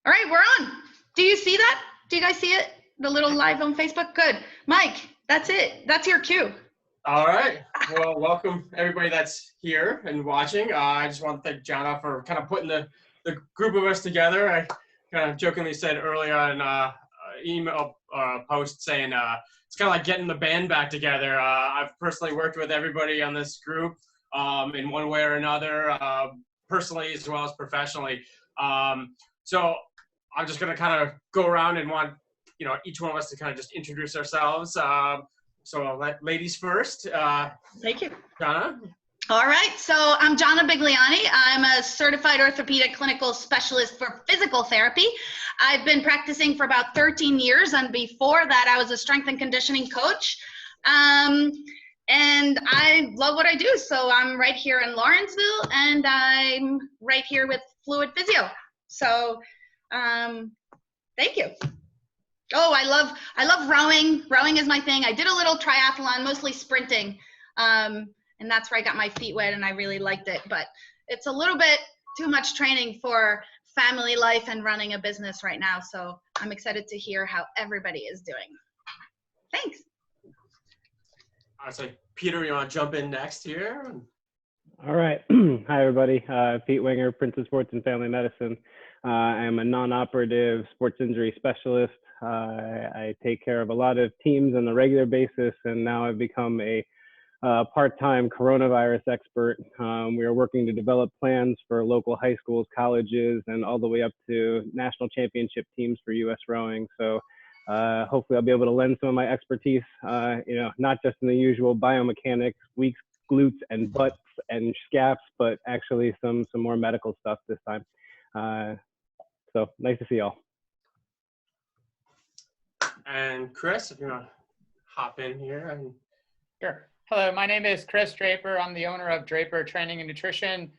All right, we're on. Do you see that? Do you guys see it? The little live on Facebook? Good. Mike, that's it. That's your cue. All right. Well, welcome everybody that's here and watching. I just want to thank Jana for kind of putting the group of us together. I kind of jokingly said earlier on email post saying it's kind of like getting the band back together. I've personally worked with everybody on this group in one way or another, personally as well as professionally. So I'm just going to kind of go around and want each one of us to kind of just introduce ourselves. So I'll let ladies first. Thank you. Jana? All right, so I'm Jana Bigliani. I'm a certified orthopedic clinical specialist for physical therapy. I've been practicing for about 13 years, and before that, I was a strength and conditioning coach. And I love what I do, so I'm right here in Lawrenceville, and I'm right here with Fluid Physio. So, thank you. Oh, I love rowing. Rowing is my thing. I did a little triathlon, mostly sprinting. And that's where I got my feet wet and I really liked it. But it's a little bit too much training for family life and running a business right now. So I'm excited to hear how everybody is doing. Thanks. So Peter, you want to jump in next here? All right. Hi, everybody. Pete Wenger, Prince of Sports and Family Medicine. I'm a non-operative sports injury specialist. I take care of a lot of teams on a regular basis, and now I've become a part-time coronavirus expert. We are working to develop plans for local high schools, colleges, and all the way up to national championship teams for U.S. rowing. So hopefully I'll be able to lend some of my expertise, not just in the usual biomechanics, weaks, glutes, and butts and scaps, but actually some more medical stuff this time. So nice to see y'all. And Chris, if you want to hop in here. Sure. Hello, my name is Chris Draper. I'm the owner of Draper Training and Nutrition.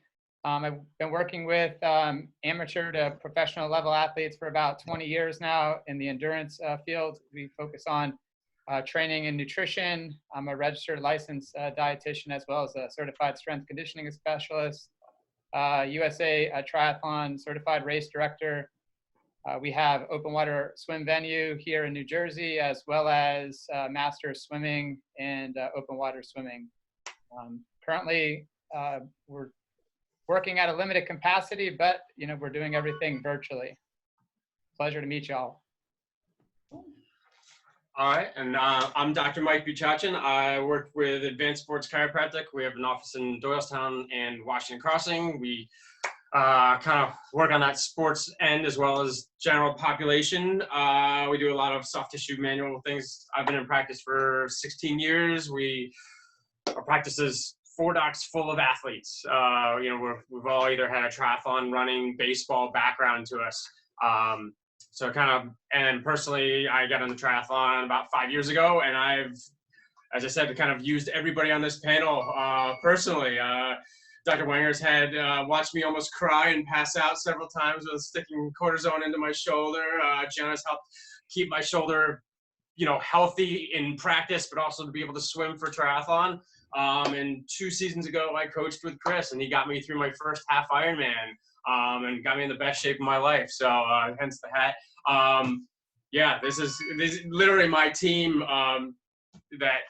I've been working with amateur to professional level athletes for about 20 years now in the endurance field. We focus on training and nutrition. I'm a registered licensed dietitian as well as a certified strength conditioning specialist, USA Triathlon certified race director. We have open water swim venue here in New Jersey, as well as master swimming and open water swimming. Currently, we're working at a limited capacity, but we're doing everything virtually. Pleasure to meet y'all. All right, and I'm Dr. Mike Buchachin. I work with Advanced Sports Chiropractic. We have an office in Doylestown and Washington Crossing. We kind of work on that sports end as well as general population. We do a lot of soft tissue manual things. I've been in practice for 16 years. Our practice is 4 docs full of athletes. We've all either had a triathlon, running, baseball background to us. So and personally, I got on the triathlon about 5 years ago, and I've, as I said, kind of used everybody on this panel personally. Dr. Wenger's had watched me almost cry and pass out several times with sticking cortisone into my shoulder. Jenna's helped keep my shoulder, healthy in practice, but also to be able to swim for triathlon. And 2 seasons ago, I coached with Chris, and he got me through my first half Ironman and got me in the best shape of my life. So hence the hat. This is literally my team that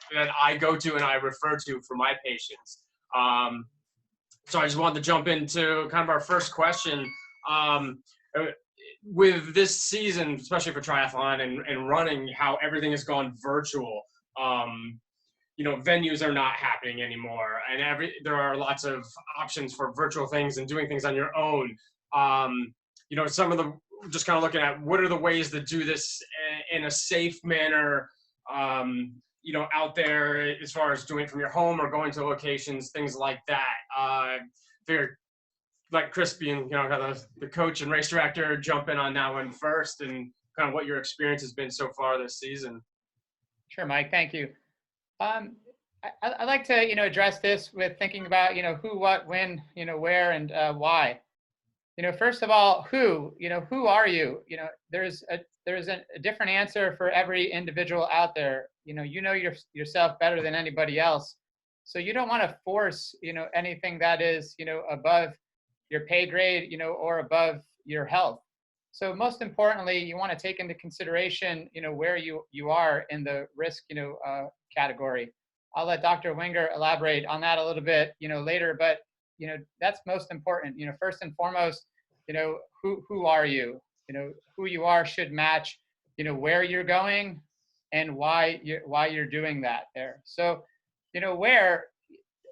I go to and I refer to for my patients. So I just wanted to jump into kind of our first question. With this season, especially for triathlon and running, how everything has gone virtual, venues are not happening anymore. And there are lots of options for virtual things and doing things on your own. Some of the, just kind of looking at what are the ways to do this in a safe manner, out there as far as doing it from your home or going to locations, things like that. Figured, like Chris being, kind of the coach and race director, jump in on that one first and kind of what your experience has been so far this season. Sure, Mike, thank you. I'd like to, address this with thinking about, who, what, when, where, and why. First of all, who are you? There's a different answer for every individual out there. Yourself better than anybody else. So you don't want to force, anything that is, above your pay grade, or above your health. So most importantly, you want to take into consideration, where you are in the risk, category. I'll let Dr. Winger elaborate on that a little bit, later, but, that's most important. First and foremost, who are you? Who you are should match, where you're going and why you're doing that there. So, where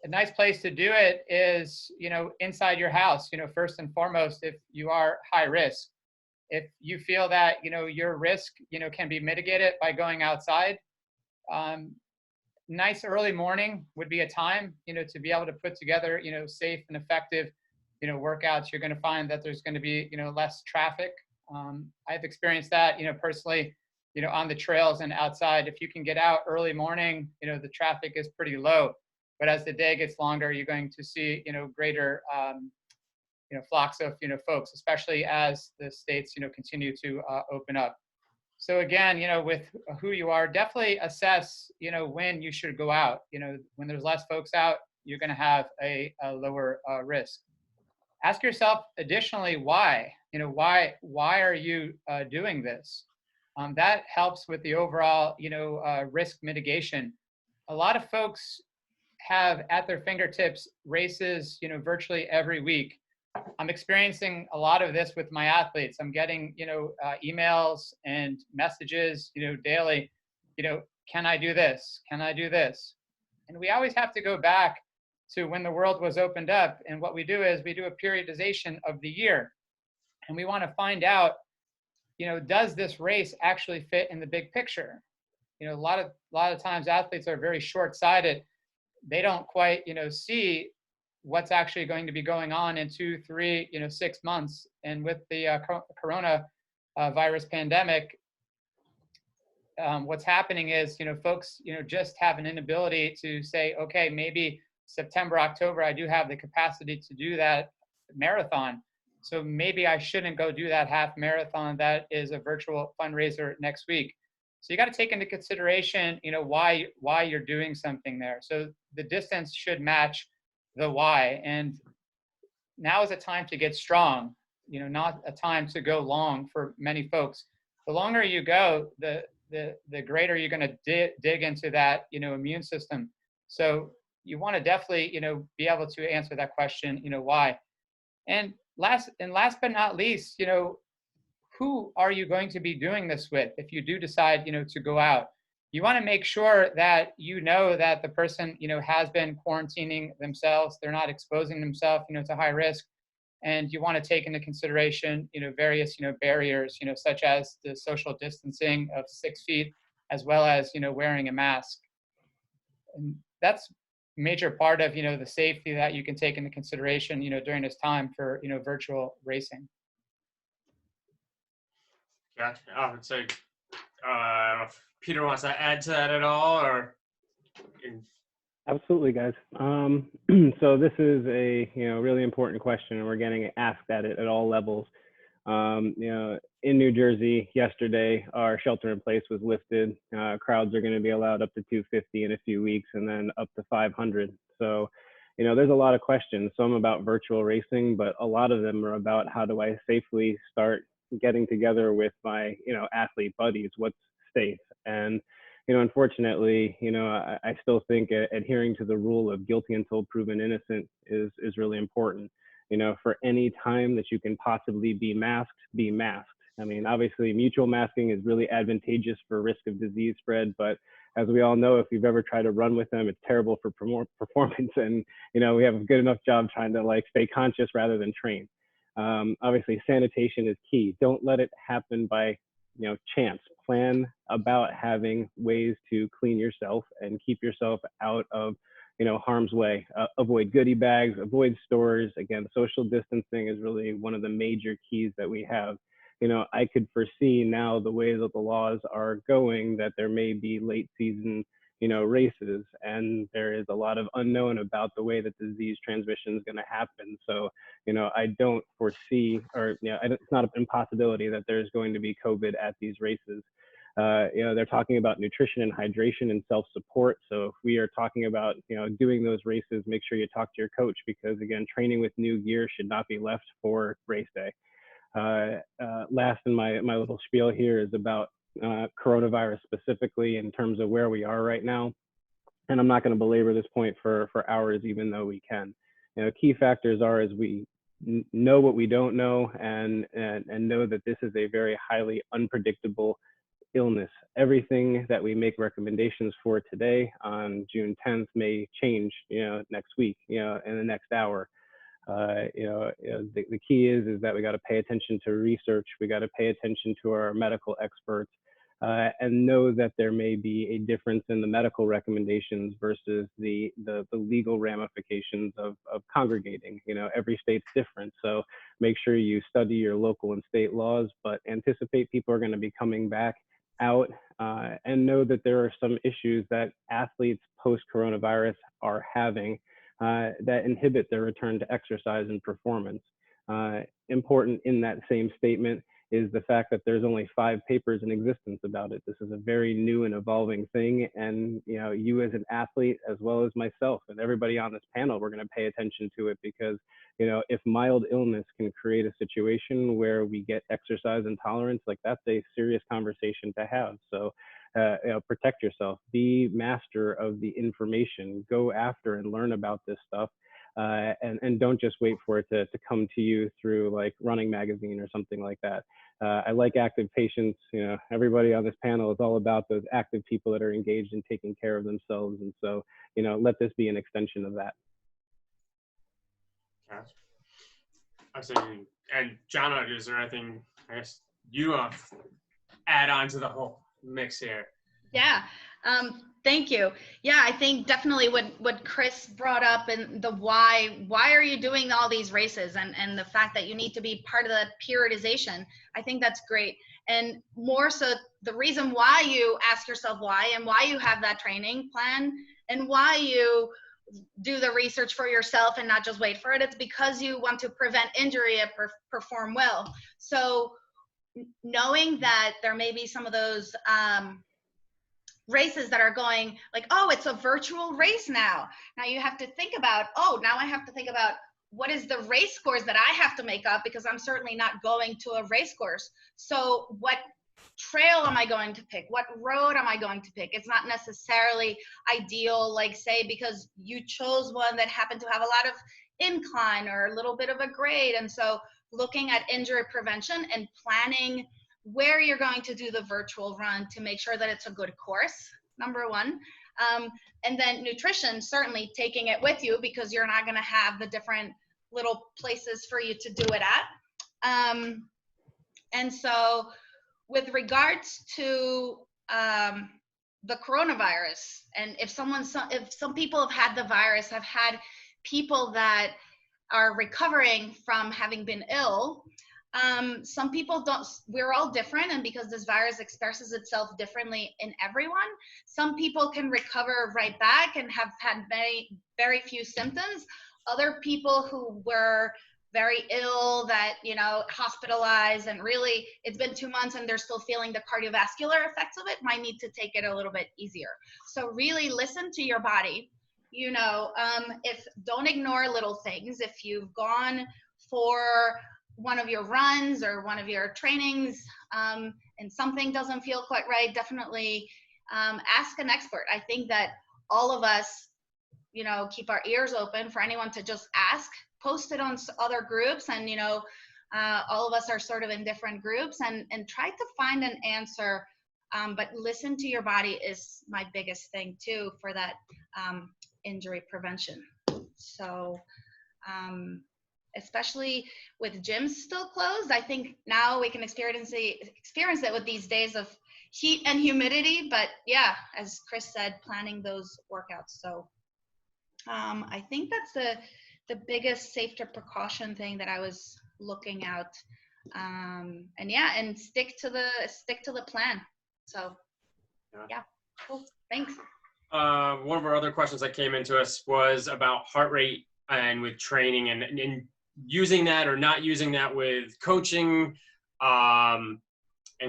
a nice place to do it is, inside your house, first and foremost, if you are high risk. If you feel that, your risk, can be mitigated by going outside, nice early morning would be a time, to be able to put together, safe and effective, workouts. You're going to find that there's going to be, less traffic. I've experienced that, personally, on the trails and outside. If you can get out early morning, the traffic is pretty low. But as the day gets longer, you're going to see, greater, flocks of, folks, especially as the states, continue to open up. So again, with who you are, definitely assess, when you should go out. When there's less folks out, you're going to have a lower risk. Ask yourself additionally, why? Why are you doing this? That helps with the overall, risk mitigation. A lot of folks have at their fingertips races, virtually every week. I'm experiencing a lot of this with my athletes. I'm getting, emails and messages, daily, can I do this? Can I do this? And we always have to go back to when the world was opened up. And what we do is we do a periodization of the year. And we want to find out, does this race actually fit in the big picture? A lot of times athletes are very short-sighted. They don't quite, see what's actually going to be going on in 2, 3, 6 months. And with the corona virus pandemic, what's happening is, folks, just have an inability to say, okay, maybe September, October, I do have the capacity to do that marathon. So maybe I shouldn't go do that half marathon that is a virtual fundraiser next week. So you got to take into consideration, why you're doing something there. So the distance should match the why. And now is a time to get strong, not a time to go long for many folks. The longer you go, the greater you're going to dig into that, immune system. So you want to definitely, be able to answer that question, why. And last but not least, who are you going to be doing this with if you do decide, to go out? You want to make sure that that the person, has been quarantining themselves. They're not exposing themselves, to high risk. And you want to take into consideration, various, barriers, such as the social distancing of 6 feet, as well as, wearing a mask. And that's a major part of, the safety that you can take into consideration, during this time for, virtual racing. Gotcha. I would say, I don't know if Peter wants to add to that at all, or. Absolutely, guys. So this is a really important question, and we're getting asked at it at all levels. In New Jersey yesterday, our shelter in place was lifted. Crowds are going to be allowed up to 250 in a few weeks, and then up to 500. So, there's a lot of questions. Some about virtual racing, but a lot of them are about how do I safely start getting together with my athlete buddies. What's safe? And unfortunately, I still think adhering to the rule of guilty until proven innocent is really important. For any time that you can possibly be masked, be masked. I mean, obviously, mutual masking is really advantageous for risk of disease spread, but as we all know, if you've ever tried to run with them, it's terrible for performance. And we have a good enough job trying to stay conscious rather than train. Obviously, sanitation is key. Don't let it happen by chance. Plan about having ways to clean yourself and keep yourself out of harm's way. Avoid goodie bags, avoid stores. Again, social distancing is really one of the major keys that we have. I could foresee now the way that the laws are going that there may be late season races, and there is a lot of unknown about the way that disease transmission is going to happen. So I don't foresee, or it's not an impossibility that there's going to be COVID at these races. They're talking about nutrition and hydration and self-support. So if we are talking about doing those races, make sure you talk to your coach, because again, training with new gear should not be left for race day. last in my little spiel here is about coronavirus specifically in terms of where we are right now. And I'm not going to belabor this point for hours, even though we can. You know, key factors are as we know what we don't know and know that this is a very highly unpredictable illness. Everything that we make recommendations for today on June 10th may change, next week, in the next hour. The key is that we got to pay attention to research. We got to pay attention to our medical experts, and know that there may be a difference in the medical recommendations versus the legal ramifications of congregating. Every state's different, so make sure you study your local and state laws, but anticipate people are going to be coming back out, and know that there are some issues that athletes post-coronavirus are having that inhibit their return to exercise and performance. Important in that same statement is the fact that there's only 5 papers in existence about it. This is a very new and evolving thing, and you as an athlete, as well as myself and everybody on this panel, we're going to pay attention to it, because if mild illness can create a situation where we get exercise intolerance, like that's a serious conversation to have. So protect yourself, be master of the information, go after and learn about this stuff, and don't just wait for it to come to you through like Running Magazine or something like that. I like active patients. Everybody on this panel is all about those active people that are engaged in taking care of themselves, and so let this be an extension of that. I see. And Jonna, is there anything I guess you add on to the whole mix here? Yeah. Thank you. Yeah, I think definitely what Chris brought up, and the why are you doing all these races, and the fact that you need to be part of the periodization, I think that's great. And more so, the reason why you ask yourself why, and why you have that training plan, and why you do the research for yourself and not just wait for it, it's because you want to prevent injury and perform well. So knowing that there may be some of those races that are going like, oh, it's a virtual race now. Now you have to think about, now I have to think about what is the race course that I have to make up, because I'm certainly not going to a race course. So what trail am I going to pick? What road am I going to pick? It's not necessarily ideal, like say, because you chose one that happened to have a lot of incline or a little bit of a grade. And so looking at injury prevention and planning where you're going to do the virtual run to make sure that it's a good course, number one. And then nutrition, certainly taking it with you, because you're not going to have the different little places for you to do it at. And so with regards to the coronavirus, and if some people have had the virus, have had people that are recovering from having been ill, some people don't, we're all different, and because this virus expresses itself differently in everyone, some people can recover right back and have had very few symptoms. Other people who were very ill, that hospitalized, and really it's been 2 months and they're still feeling the cardiovascular effects of it, might need to take it a little bit easier. So really listen to your body. Don't ignore little things. If you've gone for one of your runs or one of your trainings, and something doesn't feel quite right, definitely ask an expert. I think that all of us, keep our ears open for anyone to just ask, post it on other groups, and all of us are sort of in different groups, and try to find an answer, but listen to your body is my biggest thing too for that injury prevention. So especially with gyms still closed, I think now we can experience it with these days of heat and humidity. But yeah, as Chris said, planning those workouts. So I think that's the biggest safety precaution thing that I was looking at. And stick to the plan. So yeah, cool. Thanks. One of our other questions that came into us was about heart rate and with training, and using that or not using that with coaching, and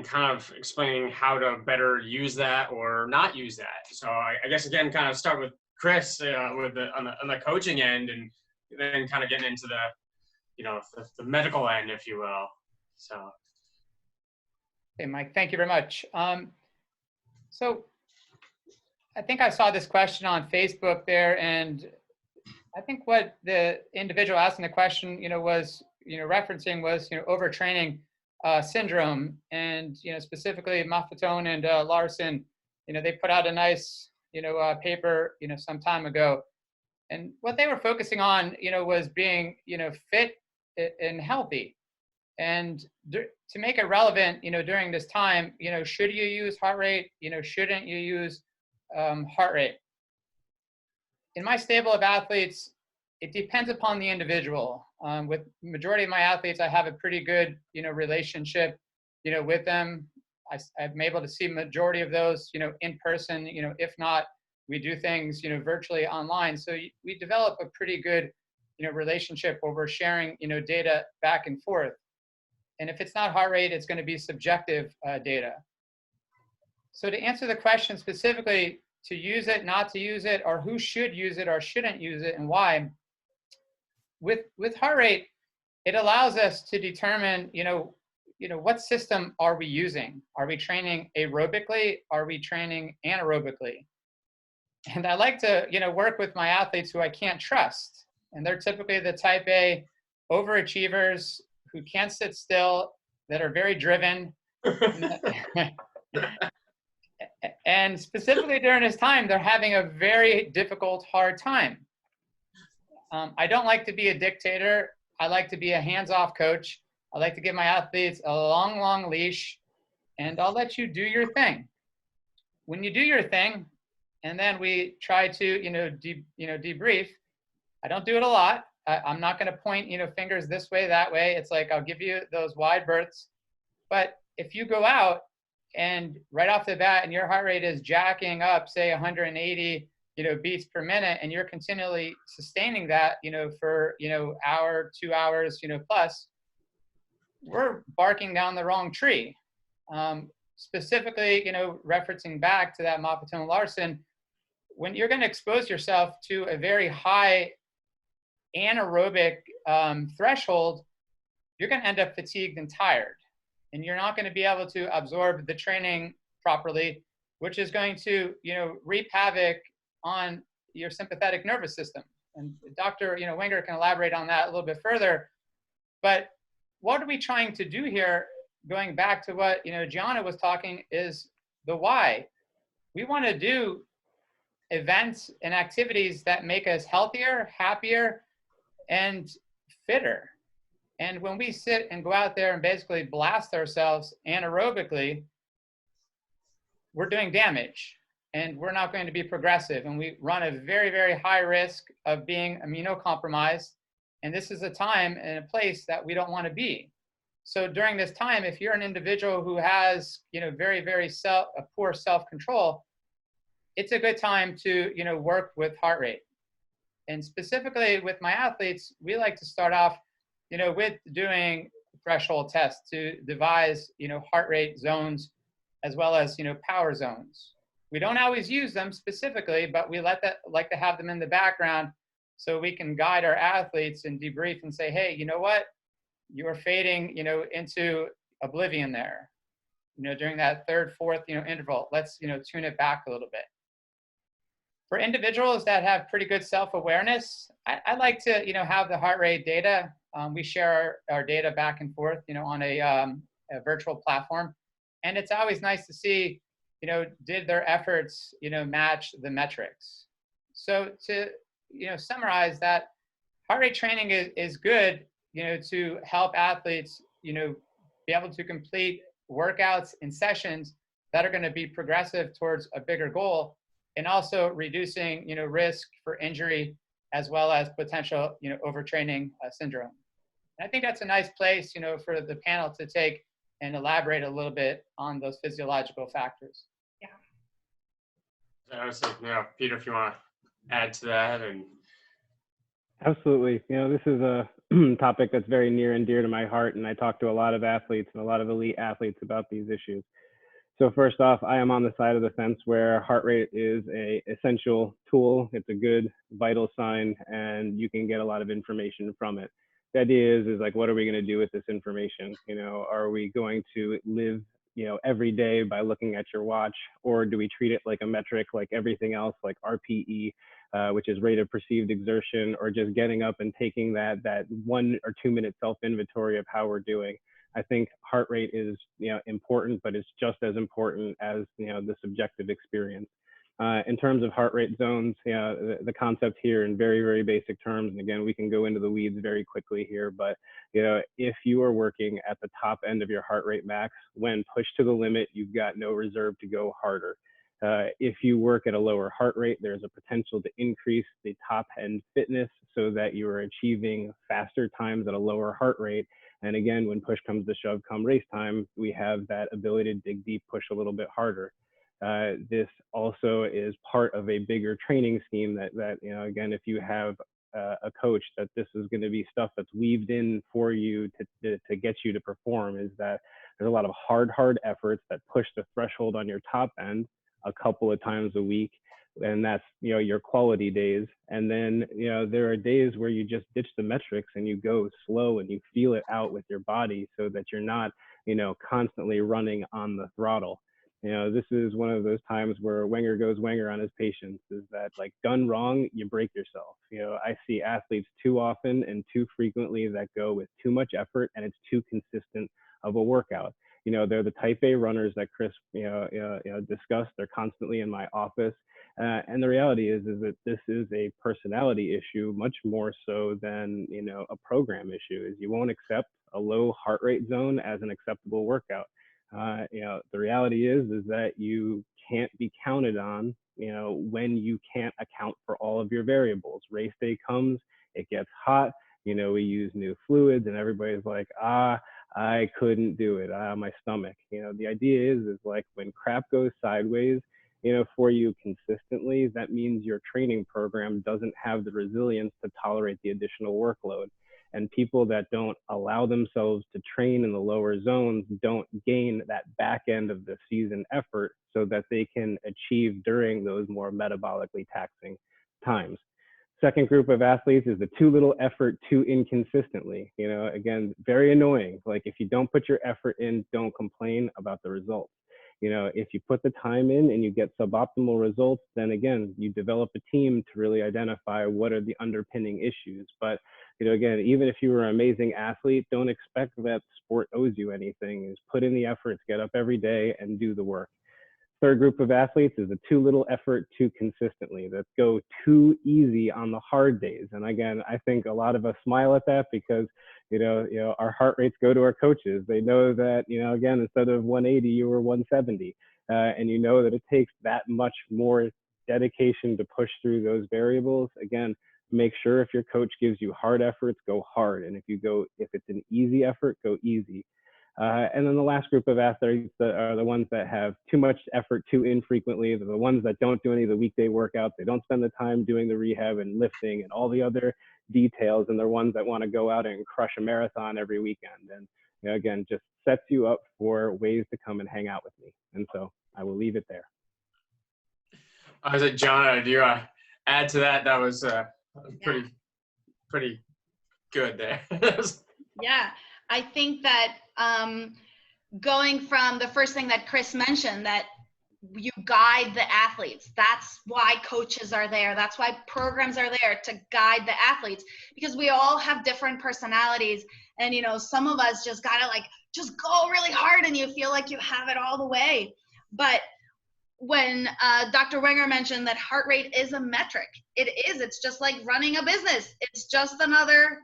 kind of explaining how to better use that or not use that. So I guess again, kind of start with Chris on the coaching end, and then kind of getting into the medical end, if you will. So. Hey, Mike, thank you very much. So I think I saw this question on Facebook there, and I think what the individual asking the question, was, referencing was, overtraining syndrome, and, specifically Maffetone and Larson, they put out a nice, paper, some time ago. And what they were focusing on, was being, fit and healthy. And to make it relevant, during this time, should you use heart rate? Shouldn't you use heart rate? In my stable of athletes, it depends upon the individual. With majority of my athletes, I have a pretty good, relationship, with them. I'm able to see majority of those, in person. If not, we do things, virtually online. So we develop a pretty good, relationship where we're sharing, data back and forth. And if it's not heart rate, it's going to be subjective data. So to answer the question specifically, to use it, not to use it, or who should use it or shouldn't use it and why, with heart rate, it allows us to determine, what system are we using? Are we training aerobically? Are we training anaerobically? And I like to, work with my athletes who I can't trust. And they're typically the type A overachievers who can't sit still, that are very driven. And specifically during this time, they're having a very difficult, hard time. I don't like to be a dictator. I like to be a hands-off coach. I like to give my athletes a long, long leash, and I'll let you do your thing. When you do your thing, and then we try to, debrief. I don't do it a lot. I'm not going to point, fingers this way, that way. It's like, I'll give you those wide berths. But if you go out and right off the bat and your heart rate is jacking up, say 180, beats per minute, and you're continually sustaining that, for, hour, 2 hours, plus, we're barking down the wrong tree. Specifically, referencing back to that Maffetone Larson, when you're going to expose yourself to a very high anaerobic threshold, you're going to end up fatigued and tired, and you're not going to be able to absorb the training properly, which is going to, reap havoc on your sympathetic nervous system. And Dr. Winger can elaborate on that a little bit further. But what are we trying to do here? Going back to what Gianna was talking, is the why. We want to do events and activities that make us healthier, happier, and fitter. And when we sit and go out there and basically blast ourselves anaerobically, we're doing damage, and we're not going to be progressive. And we run a very, very high risk of being immunocompromised. And this is a time and a place that we don't want to be. So during this time, if you're an individual who has, very, very poor self-control, it's a good time to, work with heart rate. And specifically with my athletes, we like to start off, with doing threshold tests to devise, heart rate zones, as well as, power zones. We don't always use them specifically, but we like to have them in the background so we can guide our athletes and debrief and say, hey, you know what? You are fading, into oblivion there, during that third, fourth, interval. Let's, tune it back a little bit. For individuals that have pretty good self-awareness, I like to, have the heart rate data. We share our data back and forth, on a virtual platform. And it's always nice to see, did their efforts, match the metrics. So to, summarize that, heart rate training is good, to help athletes, be able to complete workouts and sessions that are going to be progressive towards a bigger goal, and also reducing, risk for injury, as well as potential, overtraining syndrome. And I think that's a nice place, for the panel to take and elaborate a little bit on those physiological factors. Yeah. I was thinking, Peter, if you want to add to that. And Absolutely. This is a topic that's very near and dear to my heart, and I talk to a lot of athletes and a lot of elite athletes about these issues. So first off, I am on the side of the fence where heart rate is an essential tool. It's a good vital sign, and you can get a lot of information from it. the idea is like, what are we going to do with this information? You know, are we going to live, you know, every day by looking at your watch, or do we treat it like a metric, like everything else, like RPE, which is rate of perceived exertion, or just getting up and taking that 1 or 2 minute self inventory of how we're doing? I think heart rate is, you know, important, but it's just as important as, you know, the subjective experience. In terms of heart rate zones, you know, the concept here in very, very basic terms, and again, we can go into the weeds very quickly here, but, you know, if you are working at the top end of your heart rate max, when pushed to the limit, you've got no reserve to go harder. If you work at a lower heart rate, there's a potential to increase the top end fitness so that you are achieving faster times at a lower heart rate. And again, when push comes to shove come race time, we have that ability to dig deep, push a little bit harder. This also is part of a bigger training scheme that you know, again, if you have a coach, that this is going to be stuff that's weaved in for you to get you to perform, is that there's a lot of hard efforts that push the threshold on your top end a couple of times a week. And that's, you know, your quality days. And then, you know, there are days where you just ditch the metrics and you go slow and you feel it out with your body so that you're not, you know, constantly running on the throttle. You know, this is one of those times where Wenger goes Wenger on his patients, is that, like, done wrong, you break yourself. You know, I see athletes too often and too frequently that go with too much effort and it's too consistent of a workout. You know, they're the type A runners that Chris, discussed. They're constantly in my office. And the reality is that this is a personality issue much more so than, you know, a program issue. Is you won't accept a low heart rate zone as an acceptable workout. You know, the reality is that you can't be counted on, you know, when you can't account for all of your variables. Race day comes, it gets hot, you know, we use new fluids and everybody's like, I couldn't do it, my stomach. You know, the idea is like, when crap goes sideways, you know, for you consistently, that means your training program doesn't have the resilience to tolerate the additional workload. And people that don't allow themselves to train in the lower zones don't gain that back end of the season effort so that they can achieve during those more metabolically taxing times. Second group of athletes is the too little effort too inconsistently. You know, again, very annoying. Like, if you don't put your effort in, don't complain about the results. You know, if you put the time in and you get suboptimal results, then again, you develop a team to really identify what are the underpinning issues. But, you know, again, even if you were an amazing athlete, don't expect that sport owes you anything. Is put in the efforts, get up every day and do the work. Third group of athletes is the too little effort too consistently, that go too easy on the hard days. And again, I think a lot of us smile at that because, you know, our heart rates go to our coaches. They know that, you know, again, instead of 180, you were 170. And you know that it takes that much more dedication to push through those variables. Again, make sure if your coach gives you hard efforts, go hard. And if it's an easy effort, go easy. And then the last group of athletes are the ones that have too much effort too infrequently. They're the ones that don't do any of the weekday workouts. They don't spend the time doing the rehab and lifting and all the other details. And they're ones that want to go out and crush a marathon every weekend. And, you know, again, just sets you up for ways to come and hang out with me. And so I will leave it there. I was like, John, do you add to that? That was pretty good there. Yeah, I think that going from the first thing that Chris mentioned, that you guide the athletes. That's why coaches are there. That's why programs are there, to guide the athletes, because we all have different personalities. And, you know, some of us just gotta just go really hard and you feel like you have it all the way. But when Dr. Wenger mentioned that heart rate is a metric, it's just like running a business. It's just another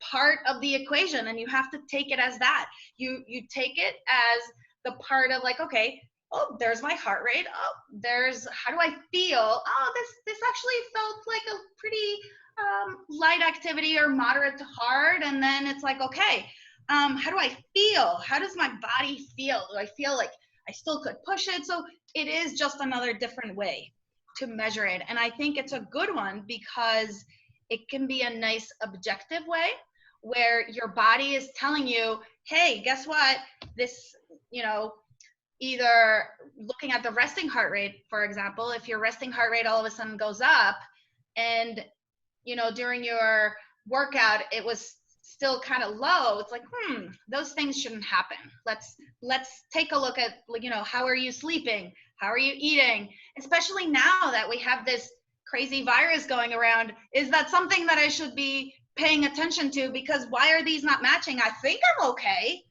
part of the equation, and you have to take it as that. You take it as the part of, like, okay, oh, there's my heart rate. Oh, there's, how do I feel? Oh, this actually felt like a pretty light activity or moderate to hard. And then it's like, okay, how do I feel? How does my body feel? Do I feel like I still could push it? So it is just another different way to measure it. And I think it's a good one because it can be a nice objective way where your body is telling you, hey, guess what? This, you know, either looking at the resting heart rate, for example, if your resting heart rate all of a sudden goes up and, you know, during your workout, it was still kind of low, it's like, those things shouldn't happen. Let's take a look at, you know, how are you sleeping? How are you eating? Especially now that we have this crazy virus going around, is that something that I should be paying attention to? Because why are these not matching? I think I'm okay.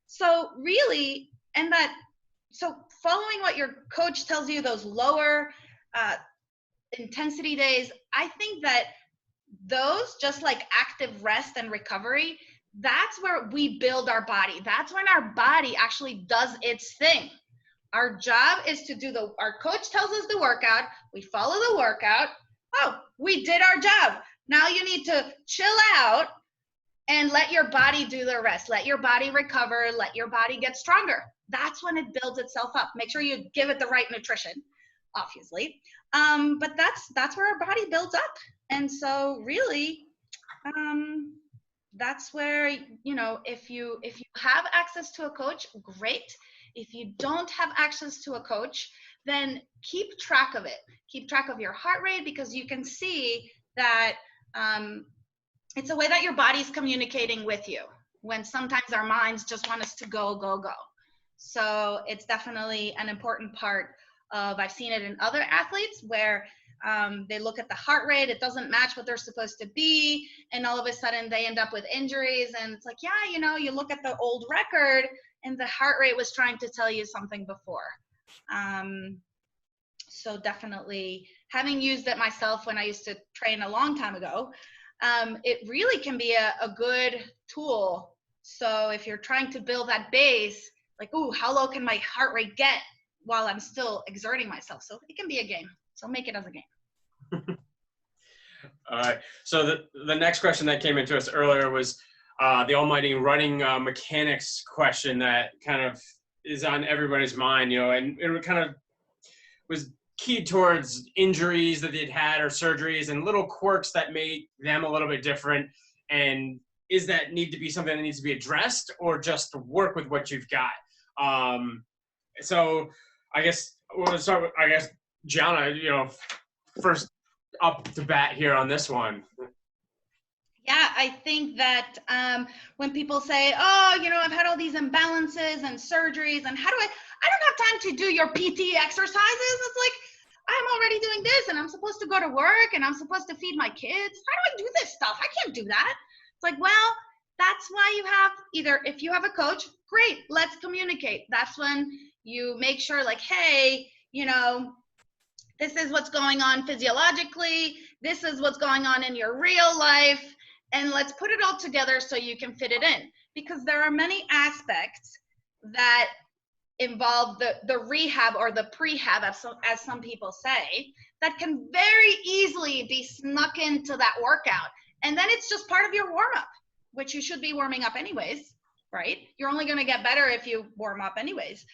So really, so following what your coach tells you, those lower intensity days, I think that those, just like active rest and recovery, that's where we build our body. That's when our body actually does its thing. Our job is to do our coach tells us the workout, we follow the workout. Oh, we did our job. Now you need to chill out and let your body do the rest. Let your body recover, let your body get stronger. That's when it builds itself up. Make sure you give it the right nutrition, obviously. But that's where our body builds up. And so really, that's where, you know, if you have access to a coach, great. If you don't have access to a coach, then keep track of it. Keep track of your heart rate, because you can see that it's a way that your body's communicating with you, when sometimes our minds just want us to go, go, go. So it's definitely an important part of, I've seen it in other athletes where they look at the heart rate, it doesn't match what they're supposed to be, and all of a sudden they end up with injuries. And it's like, yeah, you know, you look at the old record and the heart rate was trying to tell you something before. So definitely, having used it myself when I used to train a long time ago, it really can be a good tool. So if you're trying to build that base, like, ooh, how low can my heart rate get while I'm still exerting myself? So it can be a game. So make it as a game. All right. So the next question that came into us earlier was the almighty running mechanics question that kind of is on everybody's mind, you know, and it kind of was keyed towards injuries that they'd had or surgeries and little quirks that made them a little bit different. And is that need to be something that needs to be addressed, or just to work with what you've got? So I guess we'll start with, Gianna, you know, first up to bat here on this one. Yeah, I think that when people say, oh, you know, I've had all these imbalances and surgeries, and I don't have time to do your PT exercises. It's like, I'm already doing this, and I'm supposed to go to work, and I'm supposed to feed my kids. How do I do this stuff? I can't do that. It's like, well, that's why you have either, if you have a coach, great, let's communicate. That's when you make sure, like, hey, you know, this is what's going on physiologically. This is what's going on in your real life. And let's put it all together so you can fit it in. Because there are many aspects that involve the rehab or the prehab, as some people say, that can very easily be snuck into that workout. And then it's just part of your warm-up, which you should be warming up anyways, right? You're only going to get better if you warm up anyways.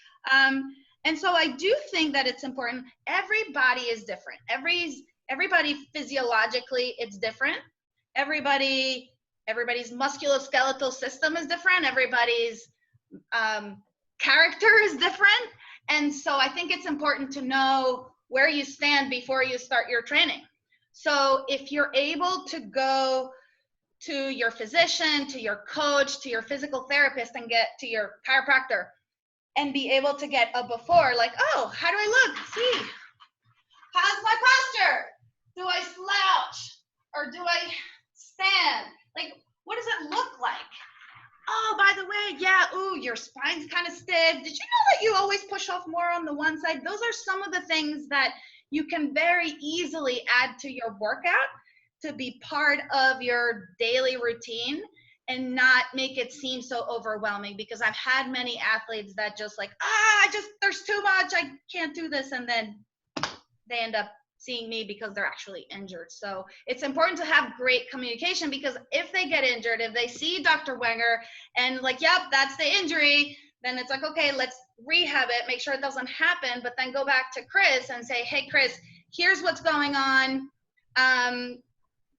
And so I do think that it's important. Everybody is different. Everybody physiologically, it's different. Everybody's musculoskeletal system is different. Everybody's character is different. And so I think it's important to know where you stand before you start your training. So if you're able to go to your physician, to your coach, to your physical therapist, and get to your chiropractor, and be able to get a before, like, oh, how do I look? See, how's my posture? Do I slouch or do I stand? Like, what does it look like? Oh, by the way, yeah, ooh, your spine's kind of stiff. Did you know that you always push off more on the one side? Those are some of the things that you can very easily add to your workout to be part of your daily routine and not make it seem so overwhelming. Because I've had many athletes that just like, there's too much, I can't do this. And then they end up seeing me because they're actually injured. So it's important to have great communication, because if they get injured, if they see Dr. Wenger and like, yep, that's the injury, then it's like, okay, let's rehab it, make sure it doesn't happen, but then go back to Chris and say, hey, Chris, here's what's going on.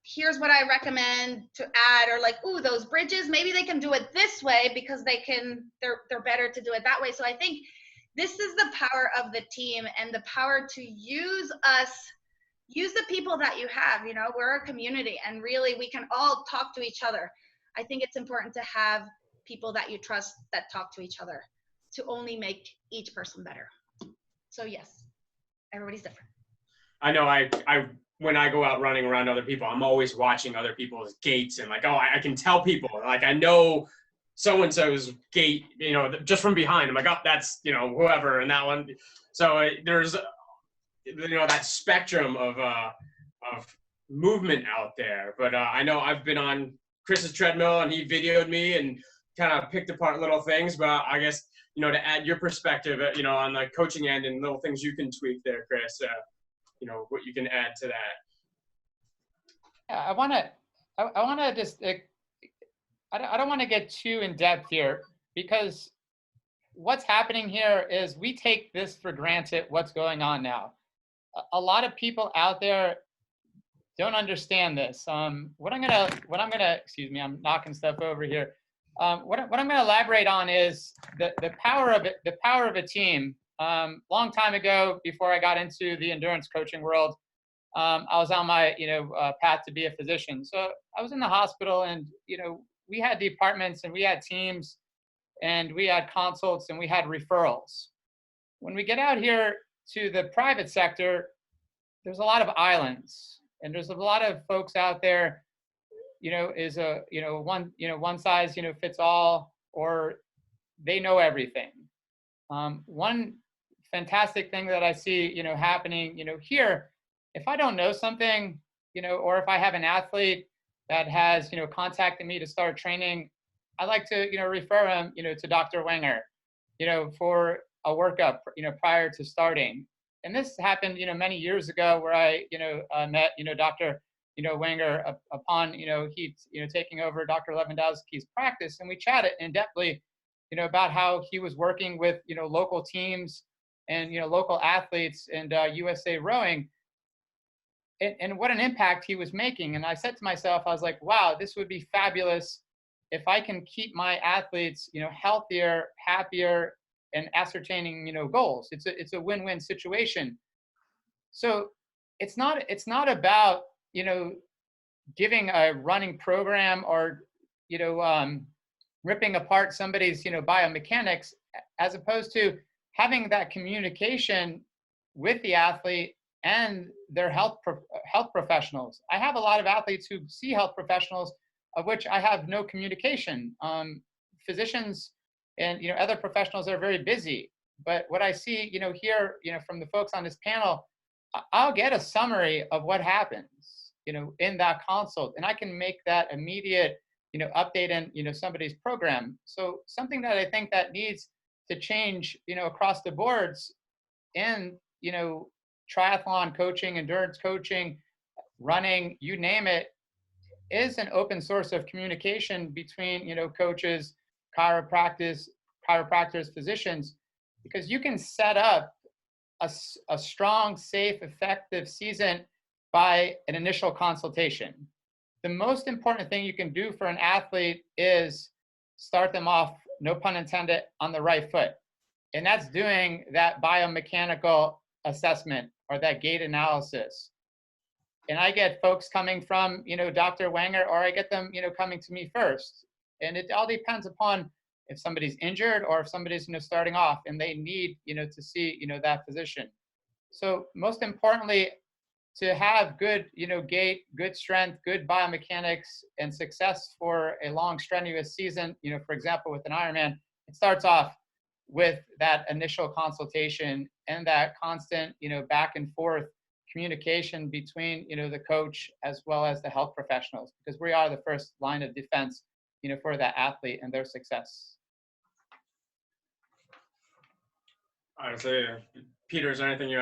Here's what I recommend to add, or like, ooh, those bridges, maybe they can do it this way because they're better to do it that way. So I think this is the power of the team and the power to use use the people that you have. You know, we're a community, and really we can all talk to each other. I think it's important to have people that you trust that talk to each other to only make each person better. So yes, everybody's different. I know I when I go out running around other people, I'm always watching other people's gaits and like, oh, I can tell people, like I know so-and-so's gait, you know, just from behind. I'm like, oh, that's, you know, whoever, and that one. So there's, you know, that spectrum of movement out there. But I know I've been on Chris's treadmill and he videoed me and kind of picked apart little things. But I guess, you know, to add your perspective, you know, on the coaching end and little things you can tweak there, Chris, you know, what you can add to that. I want to just, I don't want to get too in depth here, because what's happening here is we take this for granted, what's going on now. A lot of people out there don't understand this. What I'm gonna, excuse me, I'm knocking stuff over here. What I'm gonna elaborate on is the power of it, the power of a team. Long time ago, before I got into the endurance coaching world, I was on my, path to be a physician. So I was in the hospital, and, we had departments and we had teams and we had consults and we had referrals. When we get out here to the private sector, there's a lot of islands, and there's a lot of folks out there, is a, one size, fits all, or they know everything. One fantastic thing that I see, happening, here, if I don't know something, or if I have an athlete that has, contacted me to start training, I like to, refer him, to Dr. Wenger, for a workup, prior to starting. And this happened, many years ago, where I, met, Dr. Wenger upon, he, taking over Dr. Lewandowski's practice, and we chatted in depthly, about how he was working with, local teams and, local athletes and USA Rowing, and what an impact he was making. And I said to myself, I was like, wow, this would be fabulous if I can keep my athletes, healthier, happier, and ascertaining, goals. It's a win-win situation. So it's not about, giving a running program or, ripping apart somebody's, biomechanics, as opposed to having that communication with the athlete and their health professionals. I have a lot of athletes who see health professionals, of which I have no communication. Physicians and other professionals are very busy. But what I see, here, from the folks on this panel, I'll get a summary of what happens, in that consult, and I can make that immediate, update in, somebody's program. So something that I think that needs to change, across the boards in, triathlon coaching, endurance coaching, running, you name it, is an open source of communication between, coaches, chiropractors, physicians, because you can set up a strong, safe, effective season by an initial consultation. The most important thing you can do for an athlete is start them off, no pun intended, on the right foot. And that's doing that biomechanical assessment or that gait analysis. And I get folks coming from, Dr. Wenger, or I get them, coming to me first. And it all depends upon if somebody's injured or if somebody's, starting off and they need, to see, that physician. So most importantly, to have good, gait, good strength, good biomechanics, and success for a long, strenuous season, for example, with an Ironman, it starts off with that initial consultation and that constant, back and forth communication between, the coach as well as the health professionals, because we are the first line of defense, for that athlete and their success. All right, so Peter, is there anything you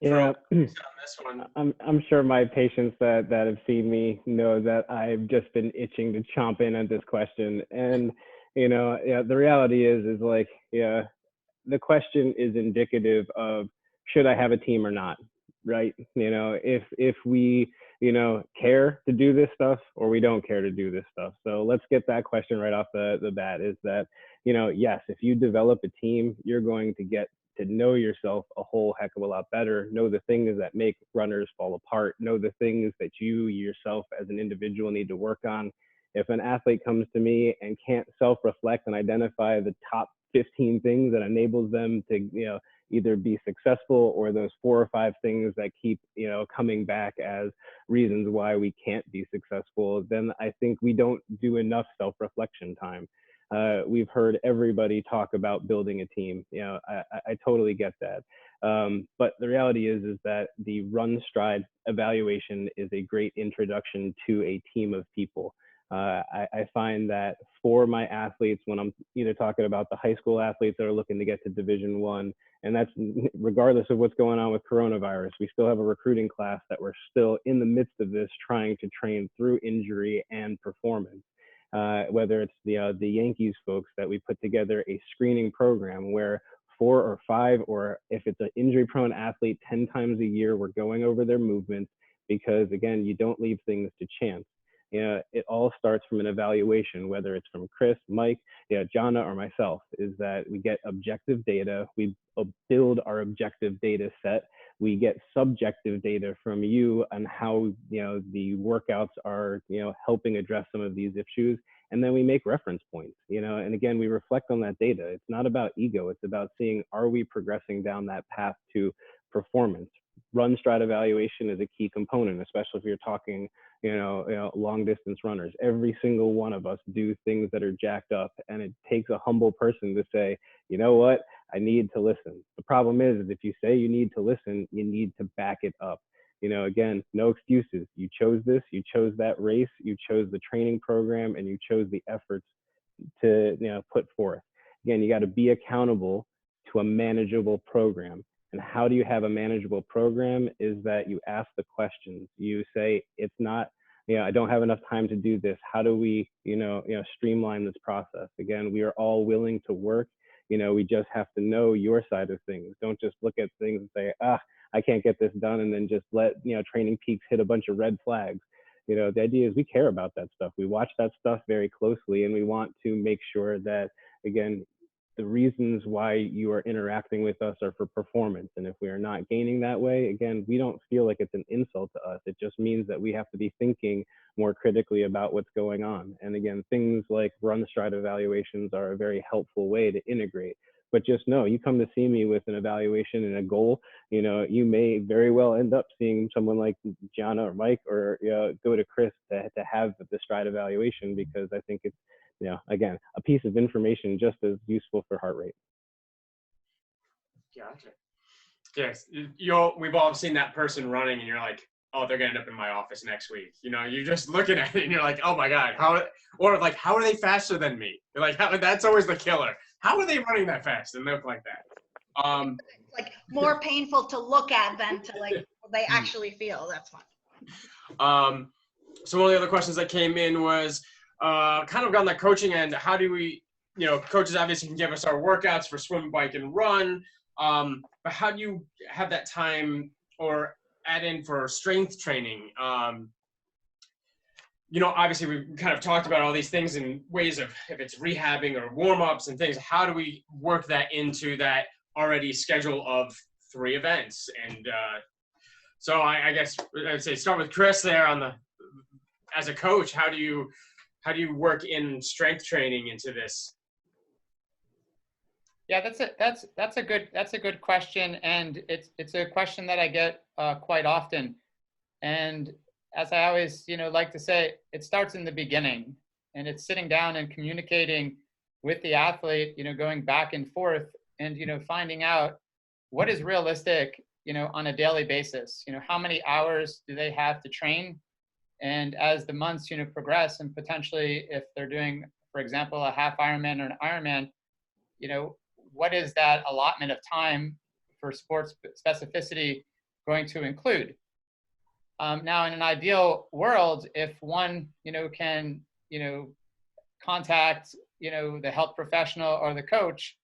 Yeah, on this one? I'm sure my patients that have seen me know that I've just been itching to chomp in on this question. And, the reality is like, the question is indicative of, should I have a team or not, right? If we, care to do this stuff or we don't care to do this stuff. So let's get that question right off the bat, is that, yes, if you develop a team, you're going to get to know yourself a whole heck of a lot better, know the things that make runners fall apart, know the things that you yourself as an individual need to work on. If an athlete comes to me and can't self-reflect and identify the top 15 things that enables them to, either be successful, or those 4 or 5 things that keep, coming back as reasons why we can't be successful, then I think we don't do enough self-reflection time. We've heard everybody talk about building a team. I totally get that. But the reality is that the Run Stride evaluation is a great introduction to a team of people. I find that for my athletes, when I'm either talking about the high school athletes that are looking to get to Division I, and that's regardless of what's going on with coronavirus, we still have a recruiting class that we're still in the midst of this, trying to train through injury and performance. Whether it's the Yankees folks that we put together a screening program where 4 or 5, or if it's an injury-prone athlete, 10 times a year, we're going over their movements, because again, you don't leave things to chance. It all starts from an evaluation, whether it's from Chris, Mike, Jana, or myself, is that we get objective data, we build our objective data set, we get subjective data from you on how, the workouts are, helping address some of these issues. And then we make reference points, and again, we reflect on that data. It's not about ego. It's about seeing, are we progressing down that path to performance? Run Stride evaluation is a key component, especially if you're talking, long distance runners. Every single one of us do things that are jacked up, and it takes a humble person to say, you know what, I need to listen. The problem is if you say you need to listen, you need to back it up. Again, no excuses. You chose this, you chose that race, you chose the training program, and you chose the efforts to, put forth. Again, you got to be accountable to a manageable program. And how do you have a manageable program? Is that you ask the questions. You say, it's not, I don't have enough time to do this. How do we, streamline this process? Again, we are all willing to work. We just have to know your side of things. Don't just look at things and say, I can't get this done, and then just let, Training Peaks hit a bunch of red flags. The idea is we care about that stuff. We watch that stuff very closely, and we want to make sure that, again, the reasons why you are interacting with us are for performance. And if we are not gaining that way, again, we don't feel like it's an insult to us. It just means that we have to be thinking more critically about what's going on. And again, things like Run Stride evaluations are a very helpful way to integrate. But just know, you come to see me with an evaluation and a goal, you may very well end up seeing someone like Gianna or Mike, or go to Chris to have the Stride evaluation, because I think it's, again, a piece of information just as useful for heart rate. Gotcha. Yes, we've all seen that person running, and you're like, oh, they're gonna end up in my office next week. You're just looking at it, and you're like, oh my god, how are they faster than me? You're like, that's always the killer. How are they running that fast and look like that? Like more painful to look at than to they actually feel. That's fun. So one of the other questions that came in was kind of on the coaching end. How do we, coaches obviously can give us our workouts for swim, bike, and run, but how do you have that time or add in for strength training? Obviously we kind of talked about all these things in ways of, if it's rehabbing or warm-ups and things, how do we work that into that already schedule of 3 events? And so I guess I'd say start with Chris there as a coach. How do you work in strength training into this? Yeah, that's a good question, and it's a question that I get quite often. And as I always like to say, it starts in the beginning, and it's sitting down and communicating with the athlete, going back and forth, and finding out what is realistic, on a daily basis. How many hours do they have to train? And as the months progress, and potentially if they're doing, for example, a half Ironman or an Ironman, what is that allotment of time for sports specificity going to include? Now, in an ideal world, if one, can, contact, the health professional or the coach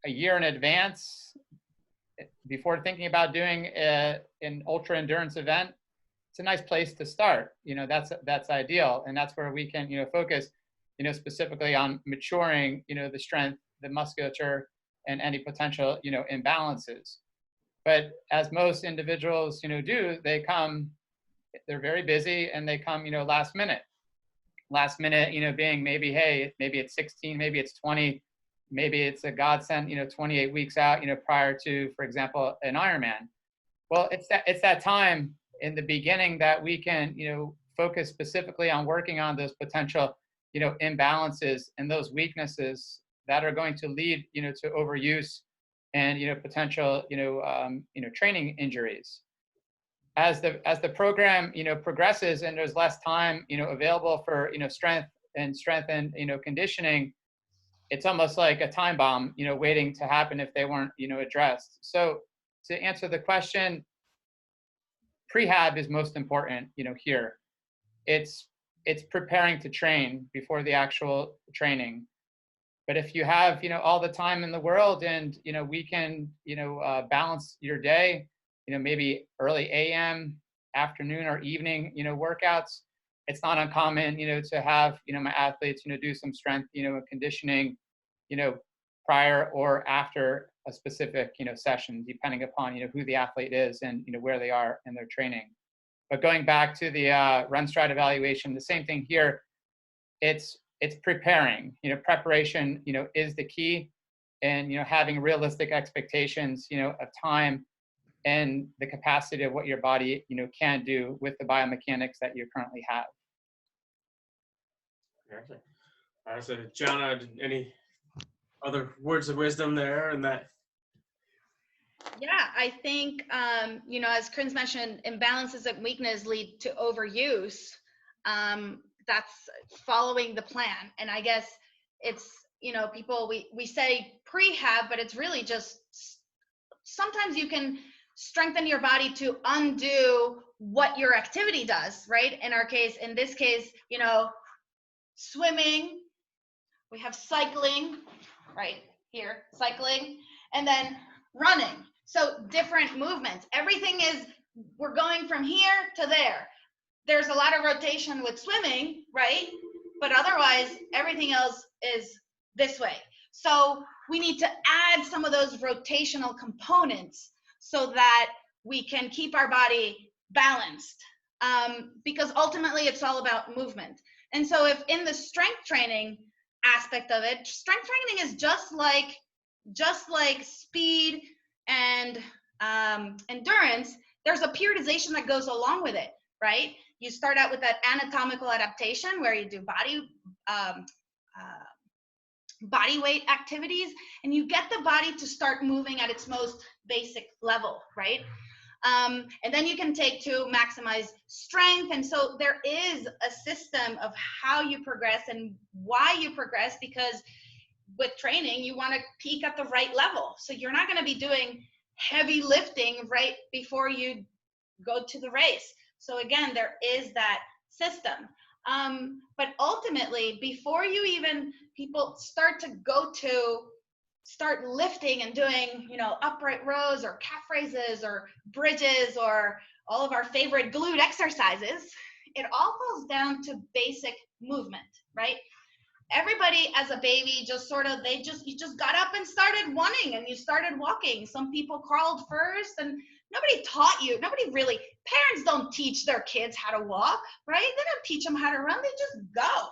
a year in advance before thinking about doing an ultra endurance event, it's a nice place to start. That's ideal. And that's where we can, focus, specifically on maturing, the strength, the musculature, and any potential, imbalances. But as most individuals, do, they're very busy and they come, last minute, being maybe, hey, maybe it's 16, maybe it's 20, maybe it's a godsend, 28 weeks out, prior to, for example, an Ironman. Well, it's that time in the beginning that we can, focus specifically on working on those potential, imbalances and those weaknesses that are going to lead, to overuse and, potential, training injuries. As the program, progresses and there's less time, available for, strength and conditioning, it's almost like a time bomb, waiting to happen if they weren't, addressed. So to answer the question, prehab is most important, here. It's preparing to train before the actual training. But if you have, all the time in the world and, we can, balance your day, maybe early AM, afternoon or evening, workouts, it's not uncommon, to have, my athletes, do some strength, conditioning, prior or after a specific, session, depending upon, who the athlete is and, where they are in their training. But going back to the run stride evaluation, the same thing here. It's preparing. Preparation, is the key, and having realistic expectations, of time and the capacity of what your body, can do with the biomechanics that you currently have. Okay. So Jana, any other words of wisdom there and that? Yeah, I think, as Chris mentioned, imbalances and weakness lead to overuse. That's following the plan. And I guess it's, people, we say prehab, but it's really just, sometimes you can strengthen your body to undo what your activity does, right? In this case, swimming, we have cycling, right here, cycling, and then running. So different movements. Everything is, we're going from here to there. There's a lot of rotation with swimming, right? But otherwise, everything else is this way. So we need to add some of those rotational components so that we can keep our body balanced. Because ultimately, it's all about movement. And so if in the strength training aspect of it, strength training is just like speed and endurance, there's a periodization that goes along with it, right? You start out with that anatomical adaptation where you do body weight activities, and you get the body to start moving at its most basic level, right? And then you can take to maximize strength. And so there is a system of how you progress and why you progress, because with training, you want to peak at the right level. So you're not going to be doing heavy lifting right before you go to the race. So again, there is that system. But ultimately, before people start lifting and doing, upright rows or calf raises or bridges or all of our favorite glute exercises, it all goes down to basic movement, right? Everybody as a baby you just got up and started running and you started walking. Some people crawled first, and parents don't teach their kids how to walk, right? They don't teach them how to run, they just go,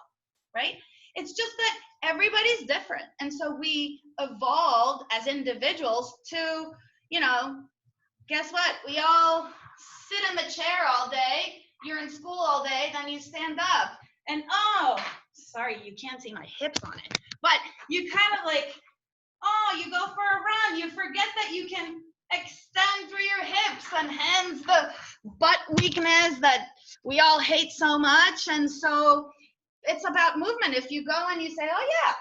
right? It's just that everybody's different. And so we evolved as individuals to, guess what? We all sit in the chair all day. You're in school all day, then you stand up. And sorry, you can't see my hips on it. But you kind of you go for a run. You forget that you can extend through your hips, and hence the butt weakness that we all hate so much. And so it's about movement. If you go and you say, oh yeah,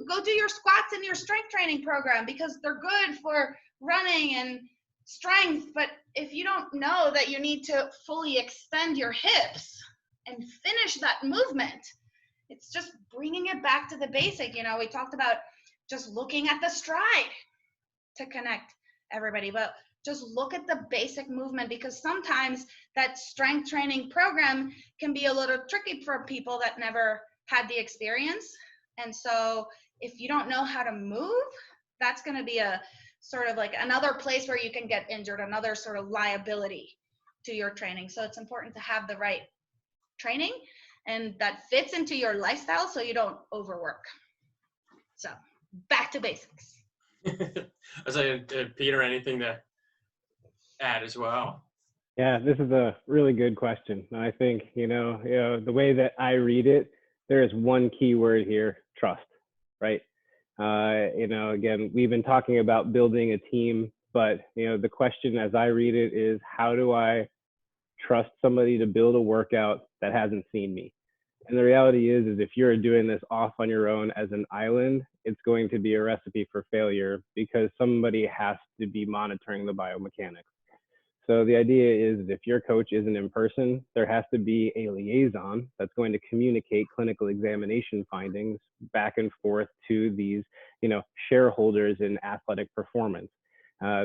go do your squats in your strength training program because they're good for running and strength. But if you don't know that you need to fully extend your hips and finish that movement, it's just bringing it back to the basic. We talked about just looking at the stride to connect everybody, but just look at the basic movement, because sometimes that strength training program can be a little tricky for people that never had the experience. And so if you don't know how to move, that's going to be a sort of like another place where you can get injured, another sort of liability to your training. So it's important to have the right training and that fits into your lifestyle so you don't overwork. So back to basics. Peter, anything to add as well? Yeah, this is a really good question. I think, the way that I read it, there is one key word here: trust, right? Again, we've been talking about building a team, but, the question as I read it is, how do I trust somebody to build a workout that hasn't seen me? And the reality is if you're doing this off on your own as an island, it's going to be a recipe for failure because somebody has to be monitoring the biomechanics. So the idea is if your coach isn't in person, there has to be a liaison that's going to communicate clinical examination findings back and forth to these, shareholders in athletic performance.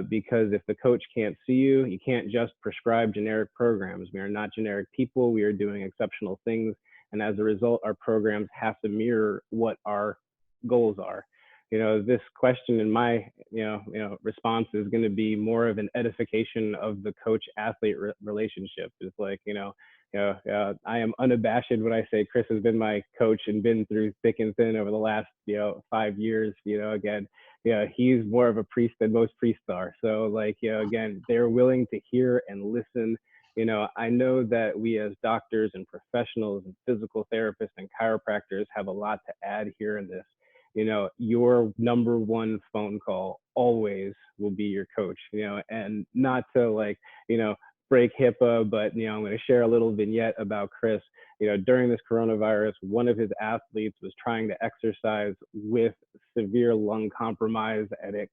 Because if the coach can't see you, you can't just prescribe generic programs. We are not generic people. We are doing exceptional things. And as a result, our programs have to mirror what our goals are. This question in my, response is going to be more of an edification of the coach-athlete relationship. It's like, I am unabashed when I say Chris has been my coach and been through thick and thin over the last, 5 years. Again, he's more of a priest than most priests are. So again, they're willing to hear and listen. I know that we as doctors and professionals and physical therapists and chiropractors have a lot to add here in this. Your number one phone call always will be your coach, and not to break HIPAA, but, I'm going to share a little vignette about Chris. During this coronavirus, one of his athletes was trying to exercise with severe lung compromise, and it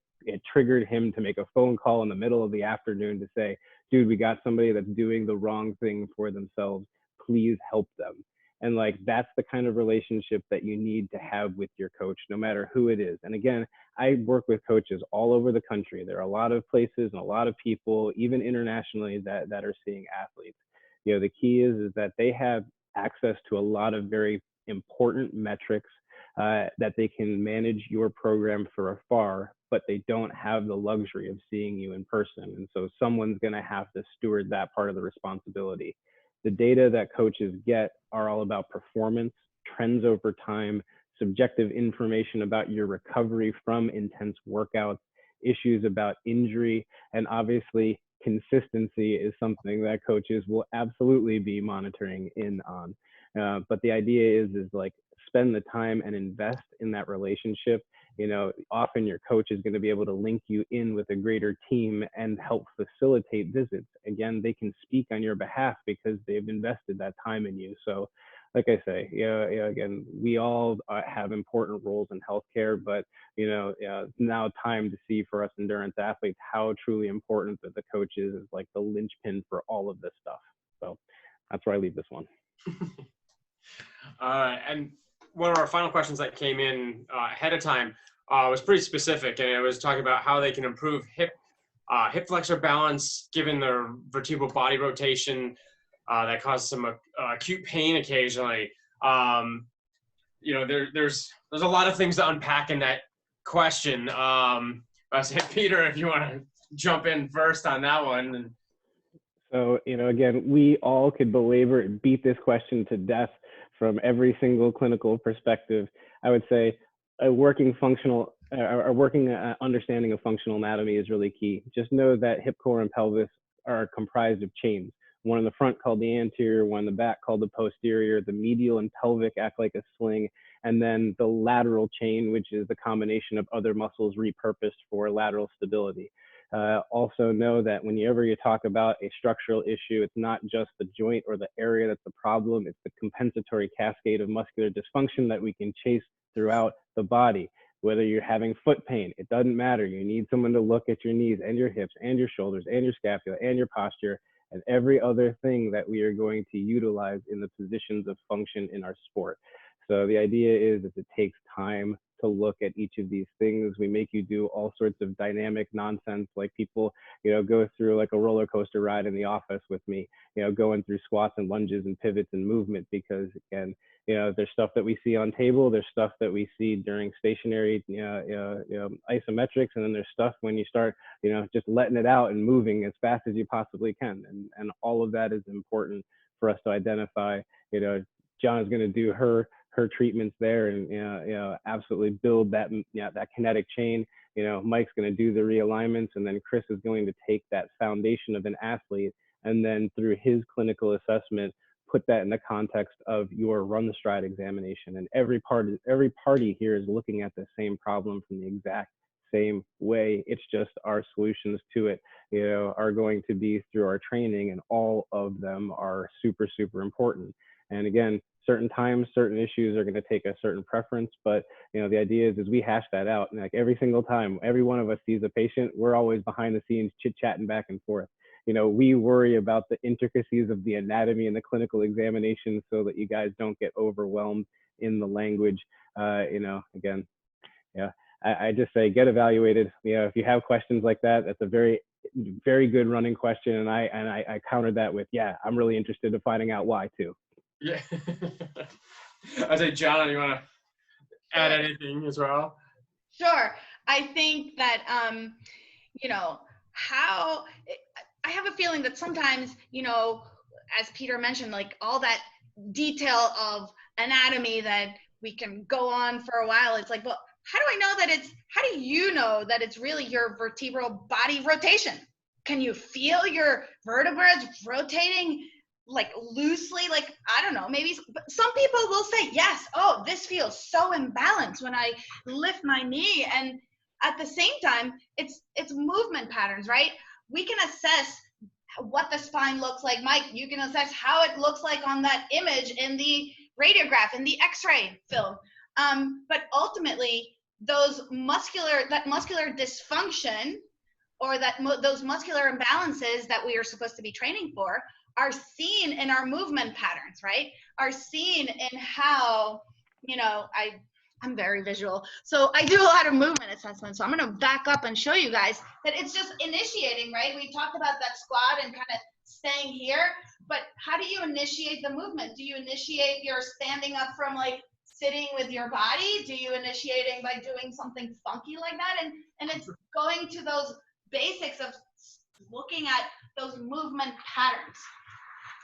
triggered him to make a phone call in the middle of the afternoon to say, dude, we got somebody that's doing the wrong thing for themselves. Please help them. And that's the kind of relationship that you need to have with your coach, no matter who it is. And again, I work with coaches all over the country. There are a lot of places and a lot of people, even internationally, that are seeing athletes. The key is that they have access to a lot of very important metrics that they can manage your program from afar, but they don't have the luxury of seeing you in person. And so someone's going to have to steward that part of the responsibility. The data that coaches get are all about performance, trends over time, subjective information about your recovery from intense workouts, issues about injury, and obviously consistency is something that coaches will absolutely be monitoring in on. But the idea is spend the time and invest in that relationship. Often your coach is going to be able to link you in with a greater team and help facilitate visits. Again, they can speak on your behalf because they've invested that time in you. So like I say, again, we all have important roles in healthcare, but it's now time to see for us endurance athletes how truly important that the coach is like the linchpin for all of this stuff. So that's where I leave this one. And one of our final questions that came in ahead of time was pretty specific, and it was talking about how they can improve hip flexor balance given their vertebral body rotation that causes some acute pain occasionally. There's a lot of things to unpack in that question. I said, Peter, if you want to jump in first on that one. So, again, we all could beat this question to death from every single clinical perspective. I would say a working understanding of functional anatomy is really key. Just know that hip, core, and pelvis are comprised of chains. One in the front called the anterior, one in the back called the posterior. The medial and pelvic act like a sling, and then the lateral chain, which is the combination of other muscles repurposed for lateral stability. Also know that whenever you talk about a structural issue, it's not just the joint or the area that's the problem, it's the compensatory cascade of muscular dysfunction that we can chase throughout the body. Whether you're having foot pain, it doesn't matter. You need someone to look at your knees and your hips and your shoulders and your scapula and your posture and every other thing that we are going to utilize in the positions of function in our sport. So the idea is it takes time to look at each of these things. We make you do all sorts of dynamic nonsense, like people, go through like a roller coaster ride in the office with me, going through squats and lunges and pivots and movement, because again, there's stuff that we see on table, there's stuff that we see during stationary, isometrics, and then there's stuff when you start, just letting it out and moving as fast as you possibly can. And all of that is important for us to identify. John is going to do her treatments there, and absolutely build that that kinetic chain. Mike's going to do the realignments, and then Chris is going to take that foundation of an athlete, and then through his clinical assessment, put that in the context of your run stride examination. And every party here is looking at the same problem from the exact same way. It's just our solutions to it, are going to be through our training, and all of them are super, super important. And again, certain times, certain issues are going to take a certain preference, but the idea is we hash that out. And like every single time, every one of us sees a patient, we're always behind the scenes chit-chatting back and forth. We worry about the intricacies of the anatomy and the clinical examination so that you guys don't get overwhelmed in the language. Again, yeah, I just say get evaluated. If you have questions like that, that's a very, very good running question. And I countered that with, yeah, I'm really interested in finding out why too. Yeah. I say, John, you want to add anything as well? Sure. I think that, I have a feeling that sometimes, as Peter mentioned, like all that detail of anatomy that we can go on for a while, it's like, well, how do you know that it's really your vertebral body rotation? Can you feel your vertebrae rotating like loosely? Like, I don't know, maybe some people will say, yes, oh, this feels so imbalanced when I lift my knee. And at the same time, it's movement patterns, right? We can assess what the spine looks like. Mike, you can assess how it looks like on that image in the radiograph, in the x-ray film. But ultimately, that muscular dysfunction, or those muscular imbalances that we are supposed to be training for, are seen in our movement patterns, right? Are seen in how, I'm very visual. So I do a lot of movement assessments. So I'm going to back up and show you guys that it's just initiating, right? We talked about that squat and kind of staying here, but how do you initiate the movement? Do you initiate your standing up from like sitting with your body? Do you initiating by doing something funky like that? And it's going to those basics of looking at those movement patterns.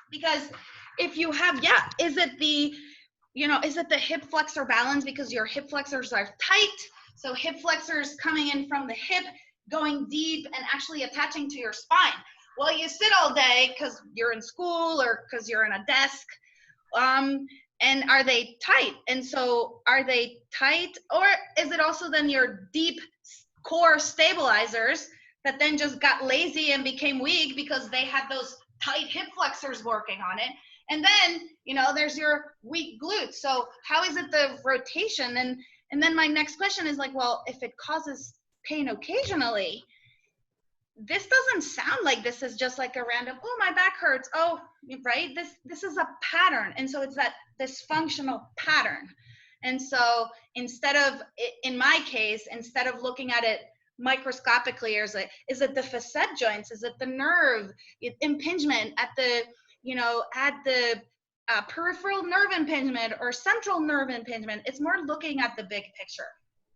Because if you have, is it the hip flexor balance because your hip flexors are tight? So hip flexors coming in from the hip, going deep and actually attaching to your spine. Well, you sit all day because you're in school or because you're in a desk. And are they tight? And so are they tight? Or is it also then your deep core stabilizers that then just got lazy and became weak because they had those tight hip flexors working on it? And then, there's your weak glutes. So how is it the rotation? And then my next question is like, well, if it causes pain occasionally, this doesn't sound like this is just like a random, oh, my back hurts. Oh, right. This is a pattern. And so it's that dysfunctional pattern. And so in my case, instead of looking at it microscopically, is it the facet joints? Is it the nerve impingement at the peripheral nerve impingement or central nerve impingement? It's more looking at the big picture,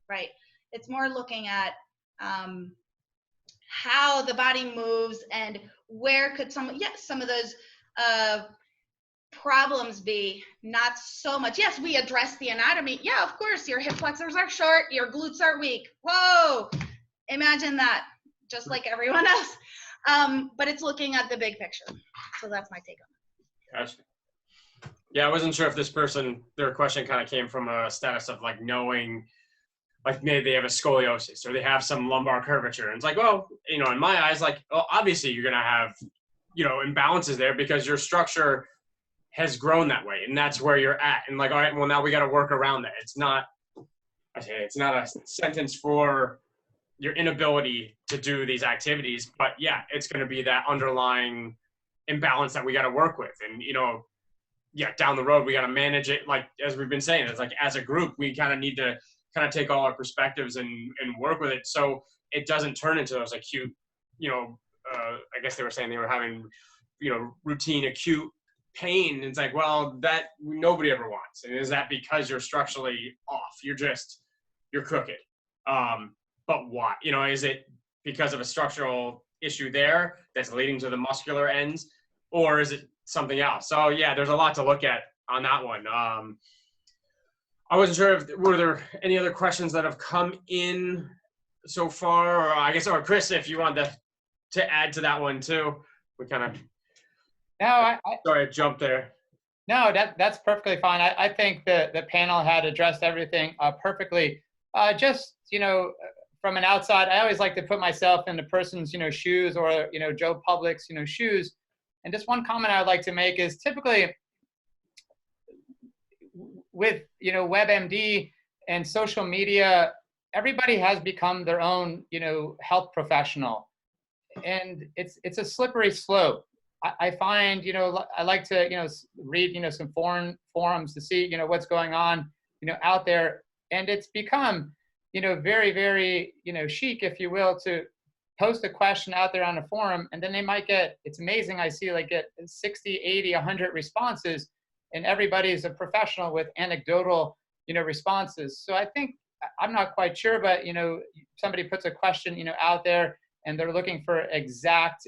right? It's more looking at how the body moves and where could some of those problems be. Not so much, yes, we address the anatomy. Yeah, of course, your hip flexors are short, your glutes are weak. Whoa, imagine that, just like everyone else. But it's looking at the big picture. So that's my take on it. Gotcha. Yeah, I wasn't sure if their question kind of came from a status of like knowing, like maybe they have a scoliosis or they have some lumbar curvature. And it's like, well, in my eyes, like, well, obviously you're going to have, imbalances there because your structure has grown that way and that's where you're at. And like, all right, well, now we got to work around that. It's not a sentence for your inability to do these activities, but yeah, it's going to be that underlying imbalance that we got to work with. And, down the road, we got to manage it. Like, as we've been saying, it's like, as a group, we kind of need to kind of take all our perspectives and work with it so it doesn't turn into those acute, I guess they were saying they were having, routine acute pain. It's like, well, that nobody ever wants. And is that because you're structurally off? You're crooked. But why? Is it because of a structural issue there that's leading to the muscular ends, or is it something else? So yeah, there's a lot to look at on that one. I wasn't sure if were there any other questions that have come in so far, or I guess, or Chris, if you want to add to that one too. We kind of sorry I jumped there. No, that's perfectly fine. I think the panel had addressed everything perfectly. Just from an outside, I always like to put myself in the person's shoes, or Joe Public's shoes. And just one comment I would like to make is typically with WebMD and social media, everybody has become their own health professional, and it's a slippery slope. I find I like to read some foreign forums to see what's going on out there, and it's become very, very chic, if you will, to post a question out there on a forum, and then they might get, it's amazing, I see get 60, 80, 100 responses, and everybody's a professional with anecdotal responses. So I think, I'm not quite sure, but somebody puts a question out there and they're looking for exact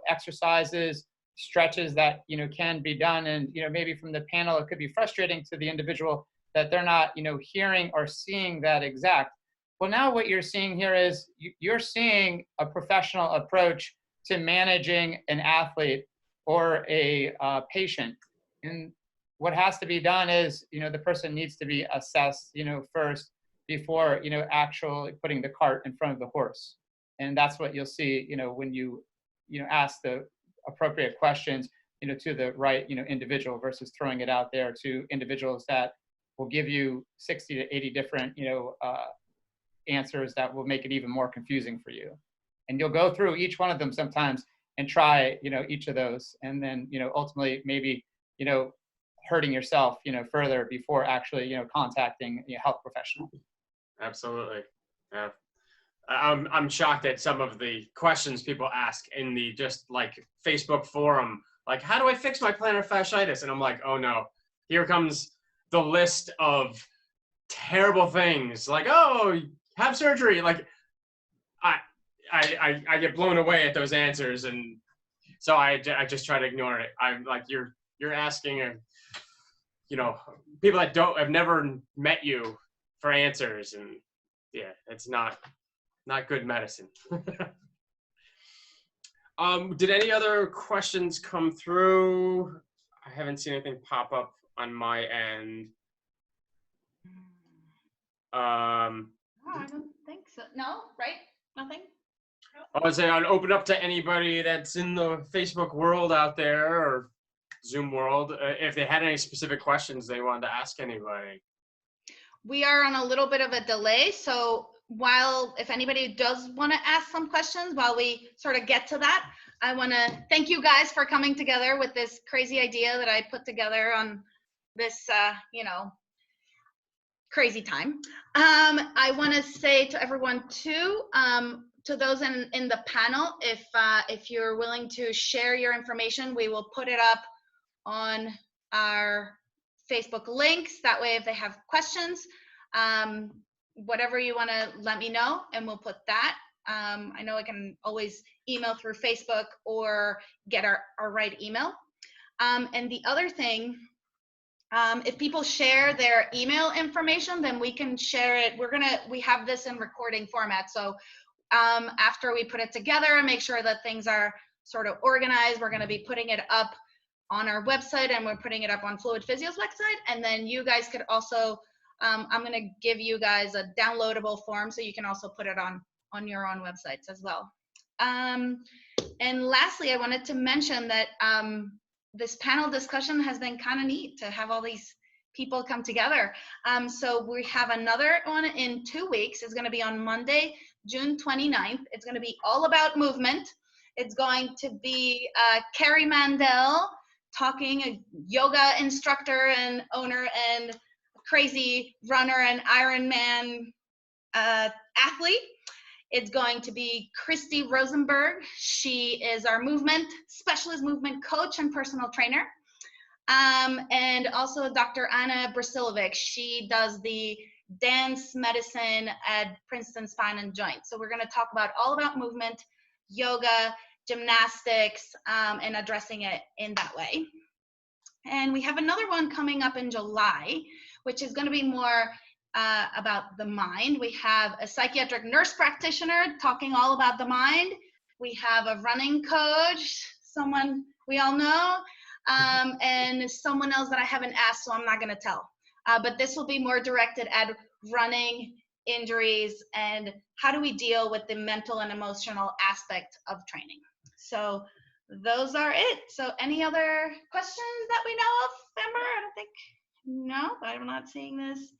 exercises, stretches that can be done, and maybe from the panel it could be frustrating to the individual that they're not hearing or seeing that exact. Well, now what you're seeing here is you're seeing a professional approach to managing an athlete or a patient, and what has to be done is the person needs to be assessed first before actually putting the cart in front of the horse. And that's what you'll see when you ask the appropriate questions to the right individual, versus throwing it out there to individuals that will give you 60 to 80 different answers that will make it even more confusing for you. And you'll go through each one of them sometimes and try each of those, and then ultimately maybe hurting yourself further before actually contacting a health professional. Absolutely. Yeah. I'm shocked at some of the questions people ask in the just like Facebook forum, like, how do I fix my plantar fasciitis? And I'm like, oh no, here comes the list of terrible things, like, oh, have surgery. Like I get blown away at those answers, and so I just try to ignore it. I'm like, you're asking people that have never met you for answers, and yeah, it's not good medicine. Did any other questions come through? I haven't seen anything pop up on my end. No, I don't think so. No, right? Nothing? I would say I'd open up to anybody that's in the Facebook world out there, or Zoom world, if they had any specific questions they wanted to ask anybody. We are on a little bit of a delay, so if anybody does want to ask some questions while we sort of get to that, I want to thank you guys for coming together with this crazy idea that I put together on this, crazy time. I want to say to everyone too, to those in the panel, if you're willing to share your information, we will put it up on our Facebook links. That way, if they have questions, whatever you want to let me know, and we'll put that. I know I can always email through Facebook or get our right email. And the other thing, if people share their email information, then we can share it. We have this in recording format. So after we put it together and make sure that things are sort of organized, we're going to be putting it up on our website, and we're putting it up on Fluid Physio's website. And then you guys could also, I'm going to give you guys a downloadable form so you can also put it on your own websites as well. And lastly, I wanted to mention that this panel discussion has been kind of neat to have all these people come together. So we have another one in 2 weeks. It's going to be on Monday, June 29th. It's going to be all about movement. It's going to be Carrie Mandel talking, a yoga instructor and owner and crazy runner and Ironman athlete. It's going to be Christy Rosenberg. She is our movement specialist, movement coach, and personal trainer. And also Dr. Anna Brasilovic. She does the dance medicine at Princeton Spine and Joint. So we're going to talk all about movement, yoga, gymnastics, and addressing it in that way. And we have another one coming up in July, which is going to be more about the mind. We have a psychiatric nurse practitioner talking all about the mind. We have a running coach, someone we all know, and someone else that I haven't asked, so I'm not going to tell. But this will be more directed at running, injuries, and how do we deal with the mental and emotional aspect of training. So those are it. So any other questions that we know of, Amber? I don't think, no, I'm not seeing this.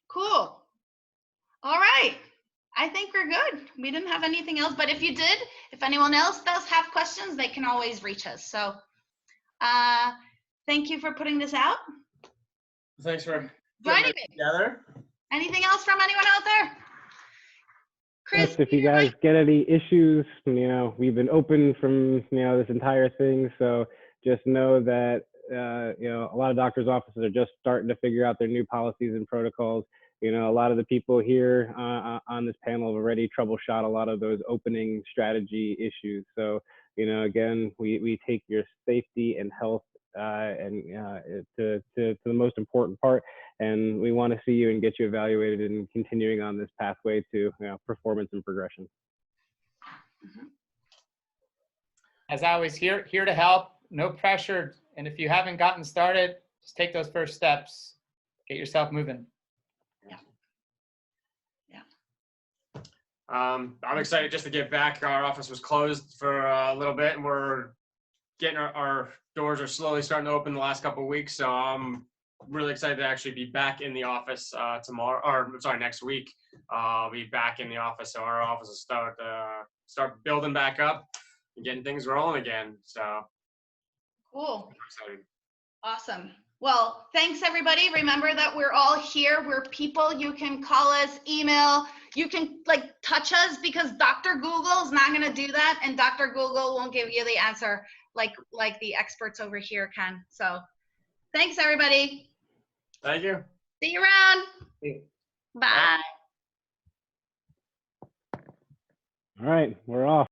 Cool. All right. I think we're good. We didn't have anything else, but if you did, if anyone else does have questions, they can always reach us. So thank you for putting this out. Thanks for Joining putting it together. Anything else from anyone out there? Chris, Yes, if you guys get any issues, we've been open from, this entire thing. So just know that, a lot of doctors' offices are just starting to figure out their new policies and protocols. A lot of the people here on this panel have already troubleshot a lot of those opening strategy issues. So, again, we take your safety and health to the most important part, and we want to see you and get you evaluated and continuing on this pathway to performance and progression. As always, here to help, no pressure. And if you haven't gotten started, just take those first steps, get yourself moving. I'm excited just to get back. Our office was closed for a little bit, and we're getting our doors are slowly starting to open the last couple of weeks. So I'm really excited to actually be back in the office next week. I'll be back in the office, so our office will start building back up and getting things rolling again. So cool. I'm excited. Awesome. Well, thanks everybody. Remember that we're all here. We're people. You can call us, email. You can touch us, because Dr. Google is not going to do that, and Dr. Google won't give you the answer like the experts over here can. So thanks everybody. Thank you. See you around. Bye. All right, we're off.